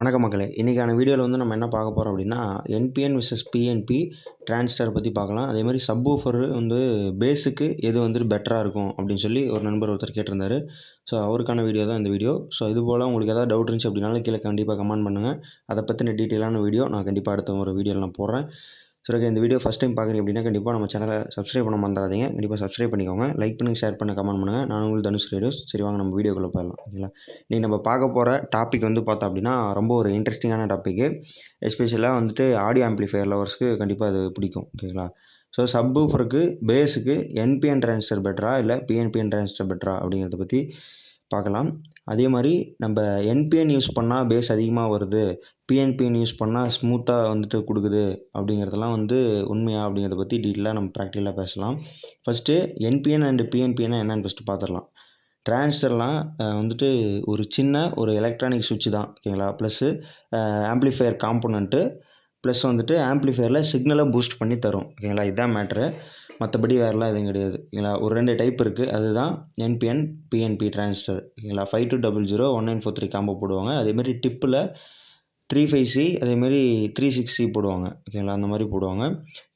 வணக்கம் மக்களே. இன்றைக்கான வீடியோவில் வந்து நம்ம என்ன பார்க்க போகிறோம் அப்படின்னா, என்பிஎன் விசஸ் பிஎன்பி டிரான்சிஸ்டர் பற்றி பார்க்கலாம். அதேமாதிரி சப்வூஃபர் வந்து பேஸுக்கு எது வந்துட்டு பெட்டராக இருக்கும் அப்படின்னு சொல்லி ஒரு நண்பர் ஒருத்தர் கேட்டிருந்தாரு. ஸோ அவருக்கான வீடியோ தான் இந்த வீடியோ. ஸோ இது போல் உங்களுக்கு ஏதாவது டவுட் இருந்துச்சு அப்படின்னாலும் கீழே கண்டிப்பாக கமெண்ட் பண்ணுங்கள். அதை பற்றின டீட்டெயிலான வீடியோ நான் கண்டிப்பாக அடுத்த ஒரு வீடியோவில் நான் போடுறேன். சரி, இந்த வீடியோ ஃபஸ்ட் டைம் பார்க்குறீங்க அப்படின்னா கண்டிப்பாக நம்ம சேனலை சப்ஸ்கிரைப் பண்ண மறந்துடாதீங்க. கண்டிப்பாக சப்ஸ்கிரைப் பண்ணிக்கோங்க. லைக் பண்ணுங்கள், ஷேர் பண்ண, கமெண்ட் பண்ணுங்கள். நான் உங்களுக்கு தனுஷ் ரேடியோஸ். சரி, வாங்க நம்ம வீடியோக்குள்ளே போயிடலாம். ஓகேங்களா. இன்றைக்கி நம்ம பார்க்க போகிற டாபிக் வந்து பார்த்தோம் அப்படின்னா ரொம்ப ஒரு இன்ட்ரெஸ்டிங்கான டாப்பிக்கு. எஸ்பெஷலாக வந்துட்டு ஆடியோ ஆம்ப்ளிஃபையர் லவர்ஸ்க்கு கண்டிப்பாக அது பிடிக்கும். ஓகேங்களா. ஸோ சப்வூஃபருக்கு பேஸுக்கு என்பிஎன் டிரான்சிஸ்டர் பெட்டரா இல்லை பிஎன்பிஎன் டிரான்சிஸ்டர் பெட்டரா அப்படிங்கிறத பற்றி பார்க்கலாம். அதே மாதிரி நம்ம என்பிஎன் யூஸ் பண்ணால் பேஸ் அதிகமாக வருது, பிஎன்பிஎன் யூஸ் பண்ணால் ஸ்மூத்தாக வந்துட்டு கொடுக்குது அப்படிங்கிறதெல்லாம் வந்து உண்மையா அப்படிங்கிறத பற்றி டீட்டெயிலாக நம்ம ப்ராக்டிக்கலாக பேசலாம். ஃபஸ்ட்டு என்பிஎன் அண்டு பிஎன்பிஎன் என்னென்னு ஃபஸ்ட்டு பார்த்துடலாம். டிரான்சிஸ்டர்லாம் வந்துட்டு ஒரு சின்ன ஒரு எலக்ட்ரானிக் சுவிட்ச் தான். ஓகேங்களா. ப்ளஸ்ஸு ஆம்ப்ளிஃபையர் காம்போனண்ட்டு ப்ளஸ் வந்துட்டு ஆம்ப்ளிஃபையரில் சிக்னலை பூஸ்ட் பண்ணி தரும். ஓகேங்களா. இதுதான் மேட்ரு. மற்றபடி வேறுலாம் எதுவும் கிடையாது. ஓகேங்களா. ஒரு 2 டைப் இருக்குது. அதுதான் என்பிஎன் பிஎன்பி டிரான்சிஸ்டர். ஓகேங்களா. 5200 1943 காம்போ போடுவாங்க. அதேமாதிரி டிப்பில் 35C அதேமாரி 36C போடுவாங்க. ஓகேங்களா. அந்த மாதிரி போடுவாங்க.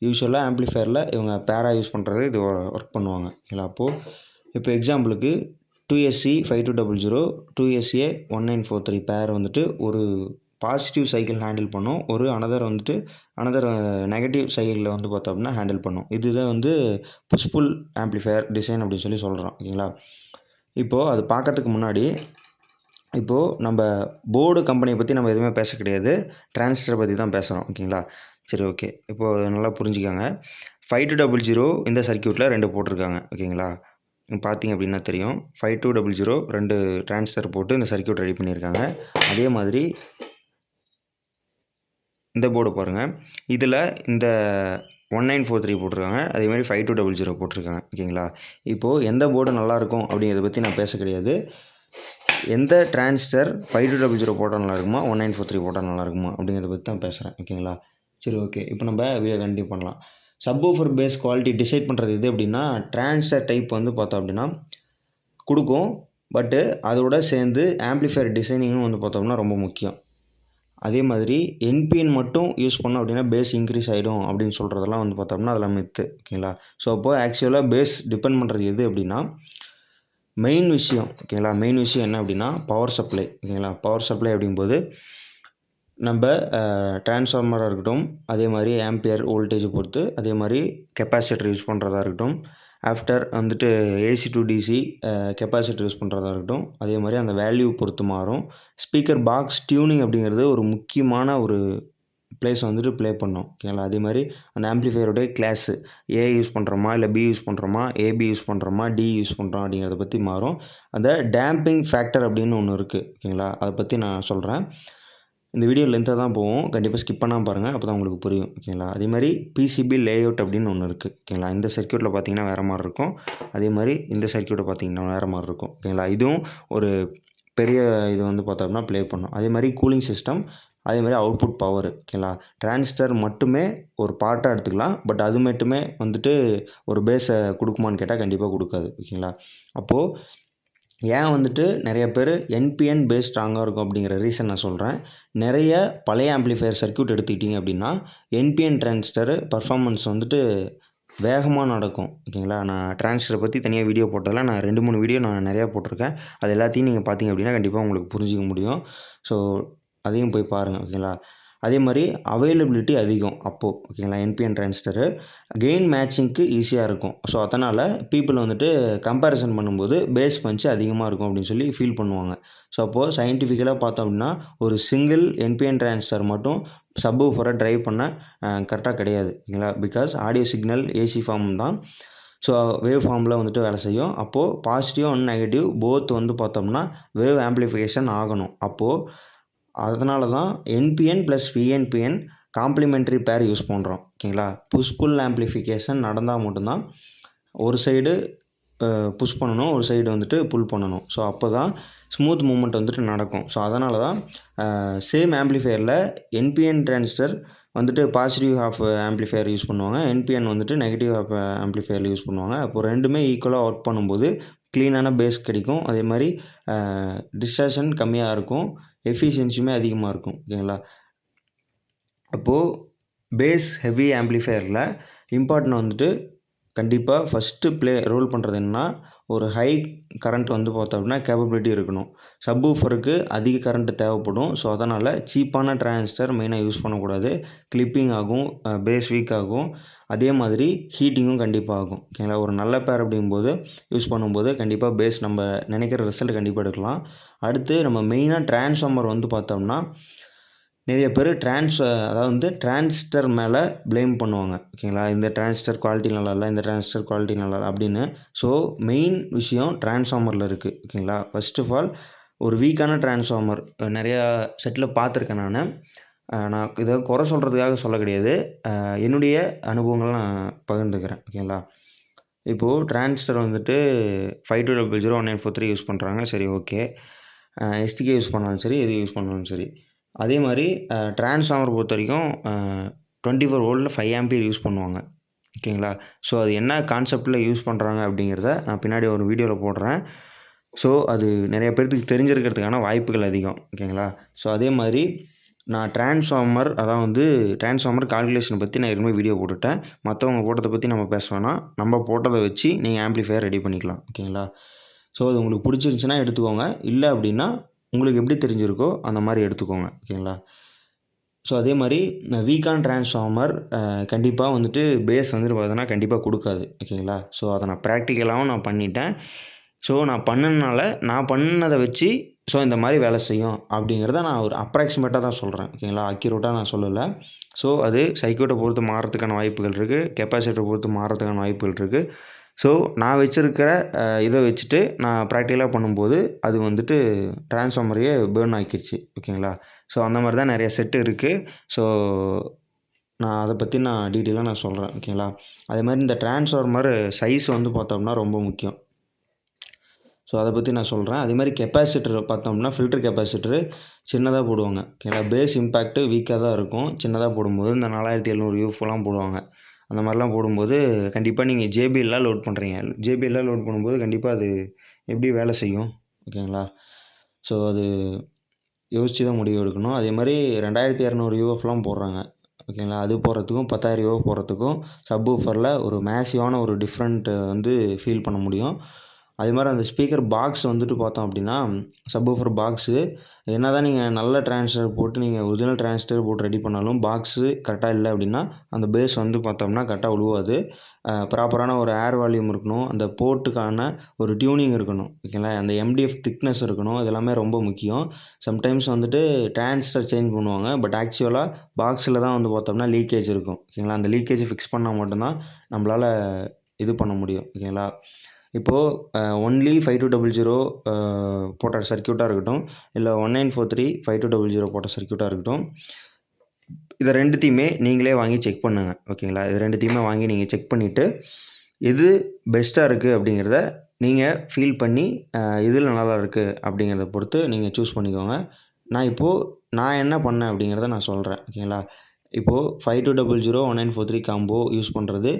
யூஸ்வலாக ஆம்ப்ளிஃபையரில் இவங்க பேராக யூஸ் பண்ணுறது இது ஒர்க் பண்ணுவாங்க. ஓகேங்களா. அப்போது இப்போ எக்ஸாம்பிளுக்கு 2SC 5200 2SA 1943 பேர் வந்துட்டு ஒரு பாசிட்டிவ் சைக்கிள் ஹேண்டில் பண்ணும், ஒரு அனதர் நெகட்டிவ் சைக்கிளில் வந்து பார்த்தோம் அப்படின்னா ஹேண்டில் பண்ணும். இதுதான் வந்து புஷ்புல் ஆம்ப்ளிஃபையர் டிசைன் அப்படின்னு சொல்லி சொல்கிறோம். ஓகேங்களா. இப்போது அது பார்க்கறதுக்கு முன்னாடி இப்போது நம்ம போர்டு கம்பெனியை பற்றி நம்ம எதுவுமே பேச கிடையாது, டிரான்சிஸ்டரை பற்றி தான் பேசுகிறோம். ஓகேங்களா. சரி, ஓகே. இப்போது நல்லா புரிஞ்சுக்கோங்க. 5200 இந்த சர்க்யூட்டில் 2 போட்டிருக்காங்க. ஓகேங்களா. பார்த்தீங்க அப்படின்னா தெரியும். 5200 2 டிரான்சிஸ்டர் போட்டு இந்த சர்க்யூட் ரெடி பண்ணியிருக்காங்க. அதே மாதிரி இந்த போர்டு பாருங்கள். இதில் இந்த 1943 போட்டிருக்காங்க. அதேமாதிரி 5200 போட்டிருக்காங்க. ஓகேங்களா. இப்போது எந்த போர்டு நல்லாயிருக்கும் அப்படிங்கிறத பற்றி நான் பேச கிடையாது. எந்த டிரான்சிஸ்டர் 5200 போட்டால் நல்லா இருக்குமா, 1943 போட்டால் நல்லா இருக்குமா அப்படிங்கிறத பற்றி தான் பேசுகிறேன். ஓகேங்களா. சரி, ஓகே. இப்போ நம்ம வீடியோ கண்டினியூ பண்ணலாம். சப்வூஃபர் பேஸ் குவாலிட்டி டிசைட் பண்ணுறது எது அப்படின்னா, டிரான்சிஸ்டர் டைப் வந்து பார்த்தோம் அப்படின்னா கொடுக்கும். பட்டு அதோட சேர்ந்து ஆம்ப்ளிஃபையர் டிசைனிங்கும் வந்து பார்த்தோம்னா ரொம்ப முக்கியம். அதே மாதிரி என்பிஎன் மட்டும் யூஸ் பண்ணோம் அப்படின்னா பேஸ் இன்க்ரீஸ் ஆகிடும் அப்படின்னு சொல்கிறதெல்லாம் வந்து பார்த்தோம்னா அதெல்லாம் மித்து. ஓகேங்களா. ஸோ அப்போது ஆக்சுவலாக பேஸ் டிபெண்ட் பண்ணுறது எது அப்படின்னா மெயின் விஷயம். ஓகேங்களா. மெயின் விஷயம் என்ன அப்படின்னா பவர் சப்ளை. ஓகேங்களா. பவர் சப்ளை அப்படிங்கும்போது நம்ம டிரான்ஸ்ஃபார்மராக இருக்கட்டும், அதே மாதிரி ஆம்பியர் வோல்டேஜை பொறுத்து, அதே மாதிரி கெப்பாசிட்டர் யூஸ் பண்ணுறதா இருக்கட்டும், ஆஃப்டர் வந்துட்டு AC to DC capacitor use பண்ணுறதா இருக்கட்டும், அதே மாதிரி அந்த வேல்யூ பொறுத்து மாறும். ஸ்பீக்கர் பாக்ஸ் டியூனிங் அப்படிங்கிறது ஒரு முக்கியமான ஒரு ப்ளேஸ் வந்துட்டு ப்ளே பண்ணோம். ஓகேங்களா. அதே மாதிரி அந்த ஆம்ப்ளிஃபையருடைய கிளாஸு ஏ யூஸ் பண்ணுறோமா, இல்லை பி யூஸ் பண்ணுறோமா, ஏபி யூஸ் பண்ணுறோமா, டி யூஸ் பண்ணுறோம் அப்படிங்கிறத பற்றி மாறும். அந்த டேம்பிங் ஃபேக்டர் அப்படின்னு ஒன்று இருக்குது. ஓகேங்களா. அதை பற்றி நான் சொல்கிறேன். இந்த வீடியோ லென்த்தாக தான் போகும். கண்டிப்பாக ஸ்கிப் பண்ணாமல் பாருங்கள், அப்போ தான் உங்களுக்கு புரியும். ஓகேங்களா. அதே மாதிரி பிசிபி லேஅவுட் அப்படின்னு ஒன்று இருக்குது. ஓகேங்களா. இந்த சர்க்யூட்டில் பார்த்தீங்கன்னா வேறு மாதிரி இருக்கும். அதே மாதிரி இந்த சர்க்யூட்டை பார்த்தீங்கன்னா வேறு மாதிரி இருக்கும். ஓகேங்களா. இதுவும் ஒரு பெரிய இது வந்து பார்த்தோம்னா ப்ளே பண்ணும். அதே மாதிரி கூலிங் சிஸ்டம், அதே மாதிரி அவுட்புட் பவர். ஓகேங்களா. டிரான்சிஸ்டர் மட்டுமே ஒரு பார்ட்டாக எடுத்துக்கலாம். பட் அது மட்டுமே வந்துட்டு ஒரு பேஸை கொடுக்குமான்னு கேட்டால் கண்டிப்பாக கொடுக்காது. ஓகேங்களா. அப்போது ஏன் வந்துட்டு நிறைய பேர் என்பிஎன் பேஸ் ஸ்ட்ராங்காக இருக்கும் அப்படிங்கிற ரீசன் நான் சொல்கிறேன். நிறைய பழைய ஆம்ப்ளிஃபையர் சர்க்யூட் எடுத்துக்கிட்டிங்க அப்படின்னா என்பிஎன் டிரான்சிஸ்டர் பர்ஃபார்மன்ஸ் வந்துட்டு வேகமாக நடக்கும். ஓகேங்களா. நான் டிரான்சிஸ்டரை பற்றி தனியாக வீடியோ போட்டதில் நான் 2-3 வீடியோ நான் நிறையா போட்டிருக்கேன். அது எல்லாத்தையும் நீங்கள் பார்த்தீங்க அப்படின்னா கண்டிப்பாக உங்களுக்கு புரிஞ்சிக்க முடியும். ஸோ அதையும் போய் பாருங்கள். ஓகேங்களா. அதே மாதிரி அவைலபிலிட்டி அதிகம் அப்போது. ஓகேங்களா. என்பிஎன் டிரான்சிஸ்டரு கெயின் மேட்சிங்க்கு ஈஸியாக இருக்கும். ஸோ அதனால் பீப்புள் வந்துட்டு கம்பேரிசன் பண்ணும்போது பேஸ் பஞ்ச் அதிகமாக இருக்கும் அப்படின்னு சொல்லி ஃபீல் பண்ணுவாங்க. ஸோ அப்போது சயின்டிஃபிக்கலாக பார்த்தோம் அப்படின்னா ஒரு சிங்கிள் என்பிஎன் டிரான்சிஸ்டர் மட்டும் சப்வூஃபரை ட்ரைவ் பண்ண கரெக்டாக கிடையாது. ஓகேங்களா. Because audio signal AC form தான். ஸோ வேவ் ஃபார்மில் வந்துட்டு வேலை செய்யும். அப்போது பாசிட்டிவ் அண்ட் நெகட்டிவ் போத் வந்து பார்த்தோம்னா வேவ் ஆம்ப்ளிஃபிகேஷன் ஆகணும். அப்போது அதனால தான் என்பிஎன் ப்ளஸ் பிஎன்பிஎன் காம்ப்ளிமெண்ட்ரி பேர் யூஸ் பண்ணுறோம். ஓகேங்களா. புஷ் புல் ஆம்ப்ளிஃபிகேஷன் நடந்தால் மட்டும்தான் ஒரு சைடு புஷ் பண்ணணும், ஒரு சைடு வந்துட்டு புல் பண்ணணும். ஸோ அப்போ தான் ஸ்மூத் மூவ்மெண்ட் வந்துட்டு நடக்கும். ஸோ அதனால தான் சேம் ஆம்ப்ளிஃபையரில் என்பிஎன் டிரான்சிஸ்டர் வந்துட்டு பாசிட்டிவ் ஹாஃப் ஆம்ப்ளிஃபையர் யூஸ் பண்ணுவாங்க, என்பிஎன் வந்துட்டு நெகட்டிவ் ஹாஃப் ஆம்ப்ளிஃபையர் யூஸ் பண்ணுவாங்க. அப்போது ரெண்டுமே ஈக்குவலாக ஒர்க் பண்ணும்போது க்ளீனான பேஸ் கிடைக்கும். அதே மாதிரி டிஸ்டார்ஷன் கம்மியாக இருக்கும். எஃபிஷியன்சியுமே அதிகமாக இருக்கும். ஓகேங்களா? அப்போது பேஸ் ஹெவி ஆம்ப்ளிஃபையரில் இம்பார்ட்டன்ட் வந்துட்டு கண்டிப்பாக ஃபஸ்ட்டு ரோல் பண்ணுறது என்னன்னா, ஒரு ஹை கரண்ட் வந்து பார்த்தோம் அப்படின்னா கேப்பபிலிட்டி இருக்கணும். சப்வூஃபருக்கு அதிக கரண்ட்டு தேவைப்படும். ஸோ அதனால் சீப்பான டிரான்சிஸ்டர் மெயினாக யூஸ் பண்ணக்கூடாது. கிளிப்பிங் ஆகும், பேஸ் வீக் ஆகும். அதே மாதிரி ஹீட்டிங்கும் கண்டிப்பாக ஆகும். ஓகேங்களா? ஒரு நல்ல பேர் அப்படிங்கும்போது யூஸ் பண்ணும்போது கண்டிப்பாக பேஸ் நம்ம நினைக்கிற ரிசல்ட் கண்டிப்பாக எடுக்கலாம். அடுத்து நம்ம மெயினாக டிரான்ஸ்ஃபார்மர் வந்து பார்த்தோம்னா, நிறைய பேர் அதாவது வந்து டிரான்சிஸ்டர் மேலே ப்ளேம் பண்ணுவாங்க. ஓகேங்களா? இந்த டிரான்சிஸ்டர் குவாலிட்டி நல்லா இல்லை, இந்த டிரான்சிஸ்டர் குவாலிட்டி நல்லா இல்லை அப்படின்னு. ஸோ மெயின் விஷயம் டிரான்ஸ்ஃபார்மரில் இருக்குது. ஓகேங்களா? ஃபர்ஸ்ட் ஆஃப் ஆல் ஒரு வீக்கான டிரான்ஸ்ஃபார்மர் நிறையா செட்டில் பார்த்துருக்கேன் நான். நான் இதை குறை சொல்கிறதுக்காக சொல்ல கிடையாது. என்னுடைய அனுபவங்களை நான் பகிர்ந்துக்கிறேன். ஓகேங்களா? இப்போது டிரான்சிஸ்டர் வந்துட்டு 5200 1943 யூஸ் பண்ணுறாங்க. சரி, ஓகே. எஸ்டிகே யூஸ் பண்ணாலும் சரி, எது யூஸ் பண்ணாலும் சரி. அதே மாதிரி டிரான்ஸ்ஃபார்மர் பொறுத்த வரைக்கும் 24 வோல்ட்டில் 5 ஆம்பியர் யூஸ் பண்ணுவாங்க. ஓகேங்களா? ஸோ அது என்ன கான்செப்டில் யூஸ் பண்ணுறாங்க அப்படிங்கிறத நான் பின்னாடி ஒரு வீடியோவில் போடுறேன். ஸோ அது நிறைய பேர்த்துக்கு தெரிஞ்சிருக்கிறதுக்கான வாய்ப்புகள் அதிகம். ஓகேங்களா? ஸோ அதே மாதிரி நான் டிரான்ஸ்ஃபார்மர் கால்குலேஷனை பற்றி நான் ஏற்கனவே வீடியோ போட்டுவிட்டேன். மற்றவங்க போட்டதை பற்றி நம்ம பேச வேணாம். நம்ம போட்டதை வச்சு நீங்கள் ஆம்ப்ளிஃபையர் ரெடி பண்ணிக்கலாம். ஓகேங்களா? ஸோ அது உங்களுக்கு பிடிச்சிருந்துச்சின்னா எடுத்துக்கோங்க. இல்லை அப்படின்னா உங்களுக்கு எப்படி தெரிஞ்சிருக்கோ அந்த மாதிரி எடுத்துக்கோங்க. ஓகேங்களா? ஸோ அதே மாதிரி வீக்கான டிரான்ஸ்ஃபார்மர் கண்டிப்பாக வந்துட்டு பேஸ் வந்துட்டு பார்த்தீங்கன்னா கண்டிப்பாக கொடுக்காது. ஓகேங்களா? ஸோ அதை நான் ப்ராக்டிக்கலாகவும் நான் பண்ணிட்டேன். ஸோ நான் பண்ணதை வச்சு ஸோ இந்த மாதிரி வேலை செய்யும் அப்படிங்கிறத நான் ஒரு அப்ராக்சிமேட்டாக தான் சொல்கிறேன். ஓகேங்களா? அக்யூரேட்டாக நான் சொல்லலை. ஸோ அது சர்க்யூட்டை பொறுத்து மாறுறதுக்கான வாய்ப்புகள் இருக்குது. கெப்பாசிட்டரை பொறுத்து மாறுறதுக்கான வாய்ப்புகள் இருக்குது. ஸோ நான் வச்சுருக்கிற இதை வச்சுட்டு நான் ப்ராக்டிக்கலாக பண்ணும்போது அது வந்துட்டு டிரான்ஸ்ஃபார்மரையே பேர்ன் ஆக்கிடுச்சு. ஓகேங்களா? ஸோ அந்த மாதிரி தான் நிறைய செட்டு இருக்குது. ஸோ நான் அதை பற்றி டீட்டெயிலாக நான் சொல்கிறேன். ஓகேங்களா? அதே மாதிரி இந்த டிரான்ஸ்ஃபார்மர் சைஸ் வந்து பார்த்தோம்னா ரொம்ப முக்கியம். ஸோ அதை பற்றி நான் சொல்கிறேன். அதே மாதிரி கெப்பாசிட்டர் பார்த்தோம்னா ஃபில்டர் கெப்பாசிட்டரு சின்னதாக போடுவாங்க. ஓகேங்களா? பேஸ் இம்பேக்ட்டு வீக்காக தான் இருக்கும். சின்னதாக போடும்போது இந்த 4700 யூஎஃப்லாம் போடுவாங்க. அந்த மாதிரிலாம் போடும்போது கண்டிப்பாக நீங்கள் ஜேபிஎல்லாம் லோட் பண்ணுறீங்க. ஜேபிஎல்லாம் லோட் பண்ணும்போது கண்டிப்பாக அது எப்படி வேலை செய்யும்? ஓகேங்களா? ஸோ அது யோசித்து தான் முடிவு எடுக்கணும். அதே மாதிரி 2200 யூஎஃப்லாம் போடுறாங்க. ஓகேங்களா? அது போடுறதுக்கும் 10,000 யூஎஃப் போடுறதுக்கும் சப்வூஃபரில் ஒரு மேசிவான ஒரு டிஃப்ரெண்ட்டு வந்து ஃபீல் பண்ண முடியும். அதே மாதிரி அந்த ஸ்பீக்கர் பாக்ஸ் வந்துட்டு பார்த்தோம் அப்படின்னா சப்வூஃபர் பாக்ஸு என்ன தான் நீங்கள் நல்ல டிரான்சிஸ்டர் போட்டு நீங்கள் ஒரிஜினல் டிரான்சிஸ்டர் போட்டு ரெடி பண்ணாலும் பாக்ஸு கரெக்டாக இல்லை அப்படின்னா அந்த பேஸ் வந்து பார்த்தோம்னா கரெக்டாக விழுவாது. ப்ராப்பரான ஒரு ஏர் வால்யூம் இருக்கணும். அந்த போர்ட்டுக்கான ஒரு டியூனிங் இருக்கணும். ஓகேங்களா? அந்த எம்டிஎஃப் திக்னஸ் இருக்கணும். இதெல்லாமே ரொம்ப முக்கியம். சம்டைம்ஸ் வந்துட்டு டிரான்சிஸ்டர் சேஞ்ச் பண்ணுவாங்க. பட் ஆக்சுவலாக பாக்ஸில் தான் வந்து பார்த்தோம்னா லீக்கேஜ் இருக்கும். ஓகேங்களா? அந்த லீக்கேஜை ஃபிக்ஸ் பண்ணால் மட்டும்தான் நம்மளால் இது பண்ண முடியும். ஓகேங்களா? இப்போது ஒன்லி 5200 போட்ட சர்க்யூட்டாக இருக்கட்டும், இல்லை 1943 5200 போட்ட சர்க்யூட்டாக இருக்கட்டும், இதை ரெண்டுத்தையுமே நீங்களே வாங்கி செக் பண்ணுங்கள். ஓகேங்களா? இது ரெண்டுத்தையுமே வாங்கி நீங்கள் செக் பண்ணிவிட்டு எது பெஸ்ட்டாக இருக்குது அப்படிங்கிறத நீங்கள் ஃபீல் பண்ணி எதில் நல்லா இருக்குது அப்படிங்கிறத பொறுத்து நீங்கள் சூஸ் பண்ணிக்கோங்க. நான் என்ன பண்ணேன் அப்படிங்கிறத நான் சொல்கிறேன். ஓகேங்களா? இப்போது 5200 1943 காம்போ யூஸ் பண்ணுறது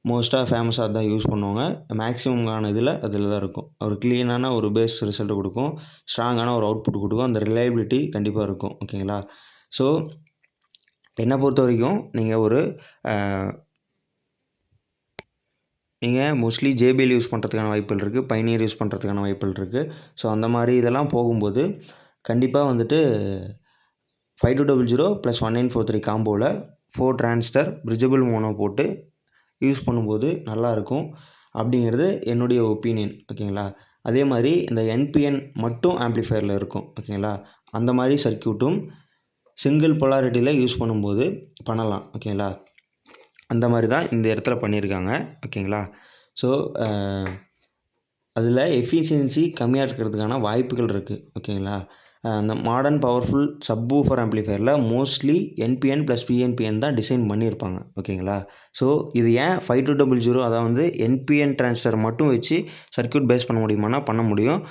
மோஸ்ட்டாக ஃபேமஸாக அதான் யூஸ் பண்ணுவாங்க. மேக்ஸிமம்கான அதில் தான் இருக்கும். ஒரு க்ளீனான ஒரு பேஸ் ரிசல்ட் கொடுக்கும். ஸ்ட்ராங்கான ஒரு அவுட்புட் கொடுக்கும். அந்த ரிலையபிலிட்டி கண்டிப்பாக இருக்கும். ஓகேங்களா? ஸோ என்னை பொறுத்த வரைக்கும் நீங்கள் மோஸ்ட்லி ஜேபிஎல் யூஸ் பண்ணுறதுக்கான வாய்ப்புகள் இருக்குது. பைனியர் யூஸ் பண்ணுறதுக்கான வாய்ப்புகள் இருக்குது. ஸோ அந்த மாதிரி இதெல்லாம் போகும்போது கண்டிப்பாக வந்துட்டு 5200 + 1943 காம்போவில் 4 டிரான்சிஸ்டர் பிரிட்ஜபிள் மோனோ போட்டு யூஸ் பண்ணும்போது நல்லாயிருக்கும் அப்படிங்கிறது என்னுடைய ஒப்பீனியன். ஓகேங்களா? அதே மாதிரி இந்த என்பிஎன் மட்டும் ஆம்ப்ளிஃபையரில் இருக்கும். ஓகேங்களா? அந்த மாதிரி சர்க்யூட்டும் சிங்கிள் பொலாரிட்டியில் யூஸ் பண்ணும்போது பண்ணலாம். ஓகேங்களா? அந்த மாதிரி தான் இந்த இடத்துல பண்ணியிருக்காங்க. ஓகேங்களா? ஸோ அதில் எஃபிஷியன்சி கம்மியாக இருக்கிறதுக்கான வாய்ப்புகள் இருக்குது. ஓகேங்களா? அந்த மாடர்ன் பவர்ஃபுல் சப்வூஃபர் ஆம்ப்ளிஃபையரில் மோஸ்ட்லி என்பிஎன் + பிஎன்பிஎன் தான் டிசைன் பண்ணியிருப்பாங்க. ஓகேங்களா? ஸோ இது ஏன் 5200 அதாவது என்பிஎன் டிரான்சிஸ்டர் மட்டும் வச்சு சர்க்யூட் பேஸ் பண்ண முடியுமானா பண்ண முடியும்.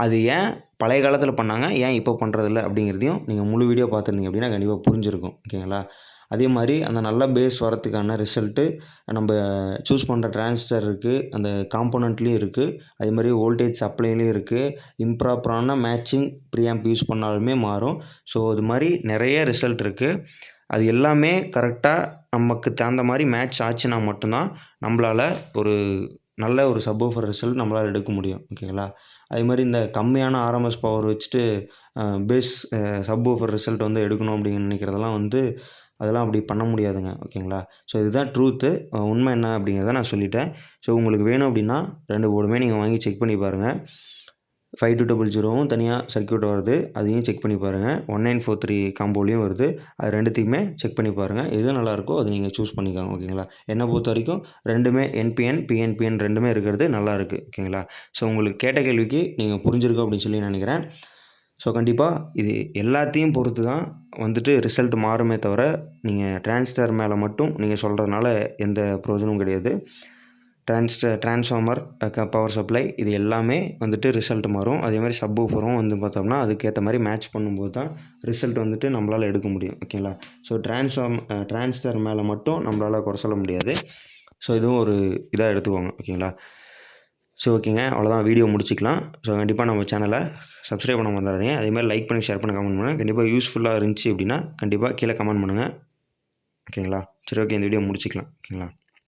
அது ஏன் பழைய காலத்தில் பண்ணாங்க, ஏன் இப்போ பண்ணுறதில்ல அப்படிங்கிறதையும் நீங்கள் முழு வீடியோ பார்த்துருந்தீங்க அப்படின்னா கண்டிப்பாக புரிஞ்சிருக்கும். ஓகேங்களா? அதே மாதிரி அந்த நல்ல பேஸ் வரத்துக்கான ரிசல்ட்டு நம்ம சூஸ் பண்ணுற டிரான்சிஸ்டர் இருக்குது, அந்த காம்போனண்ட்லேயும் இருக்குது, அதே மாதிரி வோல்டேஜ் சப்ளைலையும் இருக்குது. இம்ப்ராப்பரான மேட்சிங் ப்ரீஆம்ப் யூஸ் பண்ணாலுமே மாறும். ஸோ இது மாதிரி நிறைய ரிசல்ட் இருக்குது. அது எல்லாமே கரெக்டாக நமக்கு தகுந்த மாதிரி மேட்ச் ஆச்சுன்னா மட்டும்தான் நம்மளால் ஒரு நல்ல ஒரு சப்வூஃபர் ரிசல்ட் நம்மளால் எடுக்க முடியும். ஓகேங்களா? அதே மாதிரி இந்த கம்மியான ஆர்எம்எஸ் பவர் வச்சுட்டு பேஸ் சப்வூஃபர் ரிசல்ட் வந்து எடுக்கணும் அப்படின்னு நினைக்கிறதெல்லாம் வந்து அதெல்லாம் அப்படி பண்ண முடியாதுங்க. ஓகேங்களா? ஸோ இதுதான் ட்ரூத்து. உண்மை என்ன அப்படிங்கிறத நான் சொல்லிட்டேன். ஸோ உங்களுக்கு வேணும் அப்படின்னா 2 போர்டுமே நீங்கள் வாங்கி செக் பண்ணி பாருங்கள். 5200வும் தனியாக சர்க்யூட் வருது, அதையும் செக் பண்ணி பாருங்கள். 1943 காம்போலையும் வருது, அது ரெண்டுத்தையுமே செக் பண்ணி பாருங்கள். எது நல்லாயிருக்கோ அது நீங்கள் சூஸ் பண்ணிக்கோங்க. ஓகேங்களா? என்னை பொறுத்த வரைக்கும் ரெண்டுமே என்பிஎன், பிஎன்பிஎன் ரெண்டுமே இருக்கிறது நல்லாயிருக்கு. ஓகேங்களா? ஸோ உங்களுக்கு கேட்ட கேள்விக்கு நீங்கள் புரிஞ்சிருக்கும் அப்படின்னு சொல்லி நினைக்கிறேன். ஸோ கண்டிப்பாக இது எல்லாத்தையும் பொறுத்து தான் வந்துட்டு ரிசல்ட் மாறுமே தவிர, நீங்கள் டிரான்சிஸ்டர் மேலே மட்டும் நீங்கள் சொல்கிறதுனால எந்த பிரயோஜனமும் கிடையாது. டிரான்ஸ்ஃபார்மர், பவர் சப்ளை இது எல்லாமே வந்துட்டு ரிசல்ட் மாறும். அதே மாதிரி சப்வூஃபரும் வந்து பார்த்தோம்னா அதுக்கேற்ற மாதிரி மேட்ச் பண்ணும்போது தான் ரிசல்ட் வந்துட்டு நம்மளால் எடுக்க முடியும். ஓகேங்களா? ஸோ டிரான்சிஸ்டர் மேலே மட்டும் நம்மளால் குறை சொல்ல முடியாது. ஸோ இதுவும் ஒரு இதாக எடுத்துக்கோங்க. ஓகேங்களா? ஸோ ஓகேங்க, அவ்வளோதான், வீடியோ முடிச்சிக்கலாம். ஸோ கண்டிப்பாக நம்ம சேனலை சப்ஸ்கிரைப் பண்ண மறந்துடாதீங்க. அதே மாதிரி லைக் பண்ணி, ஷேர் பண்ணி, கமெண்ட் பண்ணுங்கள். கண்டிப்பாக யூஸ்ஃபுல்லாக இருந்துச்சு அப்படின்னா கண்டிப்பாக கீழே கமெண்ட் பண்ணுங்கள். ஓகேங்களா? சரி, ஓகே, இந்த வீடியோ முடிச்சிக்கலாம். ஓகேங்களா?